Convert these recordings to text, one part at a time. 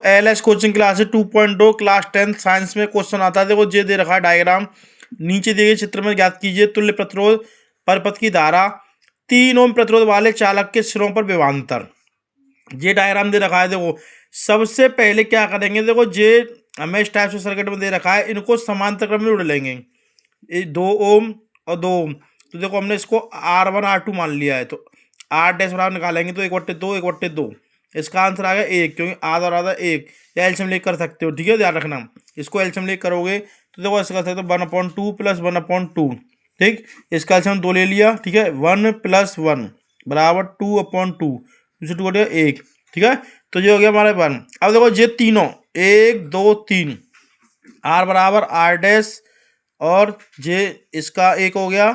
LS coaching classes 2.2 class 10 science में question आता है। देखो ये दे रखा है डायग्राम, नीचे दिए गए चित्र में ज्ञात कीजिए तुल्य प्रतिरोध परपथ की धारा 3 ओम प्रतिरोध वाले चालक के सिरों पर विभवांतर। ये डायग्राम दे रखा है। देखो सबसे पहले क्या करेंगे, देखो ये हमें इस टाइप से सर्किट में दे रखा है, इनको समांतर क्रम में जोड़ लेंगे, ये 2 ओम और 2 ओम। तो देखो हमने इसको R1 R2 मान लिया है, तो R डैश बराबर निकालेंगे तो 1/2 1/2, इसका आंसर आ गया 1, क्योंकि आधा और आधा 1, या एलसीएम लेकर कर सकते हो, ठीक है, ध्यान रखना। इसको एलसीएम लेकर करोगे तो देखो ऐसा कर सकते हो 1/2 + 1/2, ठीक, इसका एलसीएम 2 ले लिया, ठीक है, 1 + 1 बराबर 2/2, 2 को 1, ठीक है। तो ये हो गया हमारे 1। अब देखो ये तीनों 1 2 3, R बराबर R डैश और ये इसका 1 हो गया,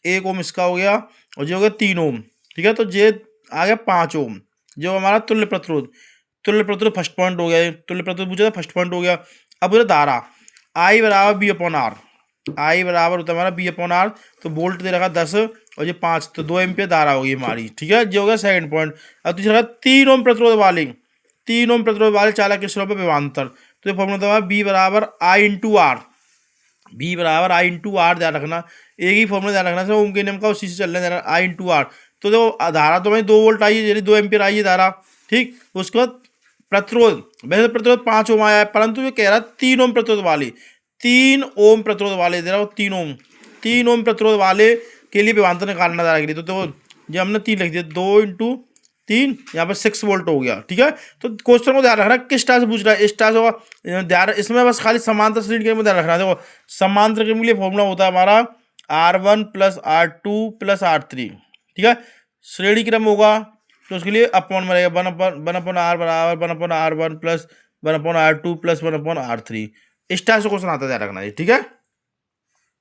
1 ओम इसका हो गया, और ये हो गया 3 ओम, ठीक है। तो ये आ गया 5 ओम, जो हमारा तुल्य प्रतिरोध फर्स्ट पॉइंट हो गया, तुल्य प्रतिरोध पूछा था, फर्स्ट पॉइंट हो गया। अब बोले धारा I बराबर B/R, I बराबर होता है हमारा B/R, तो वोल्ट दे रखा 10 और ये 5, तो 2 एम्पियर धारा होगी हमारी, ठीक है। ये हो गया सेकंड पॉइंट। अब तीसरा 3 ओम प्रतिरोध वाले चालक के सिरों पर विभवांतर, तो ये फॉर्मूला था B बराबर I × R, B बराबर I × R, ध्यान रखना, एक ही फॉर्मूला ध्यान रखना, ओम के नियम का उसी से चल रहा है, I × R। तो देखो धारा तो भाई 2 वोल्ट आई है, यानी 2 एम्पियर आई है धारा, ठीक। उसके बाद प्रतिरोध, वैसे प्रतिरोध 5 ओम आया है, परंतु ये कह रहा है 3 ओम प्रतिरोध वाले, 3 ओम प्रतिरोध वाले दे रहा हूँ, 3 ओम प्रतिरोध वाले के लिए विभवांतर निकालना धारा के लिए। तो देखो ये हमने 3 लिख दिया, 2 × 3, यहाँ पर 6 वोल्ट हो गया, ठीक है। तो क्वेश्चन को ध्यान रखना किस टाइप से पूछ रहा है, इस टाइप से ध्यान, इसमें बस खाली समांतर श्रेणी के में ध्यान रखना। देखो समांतर के लिए फॉर्मूला होता है हमारा R1 + R2 + R3, ठीक है। श्रेणी क्रम होगा तो उसके लिए अपॉन में रहेगा 1/R बराबर 1/R1 + 1/R2 + 1/R3, इस टाइप से क्वेश्चन आता है, ध्यान रखना जी, ठीक है।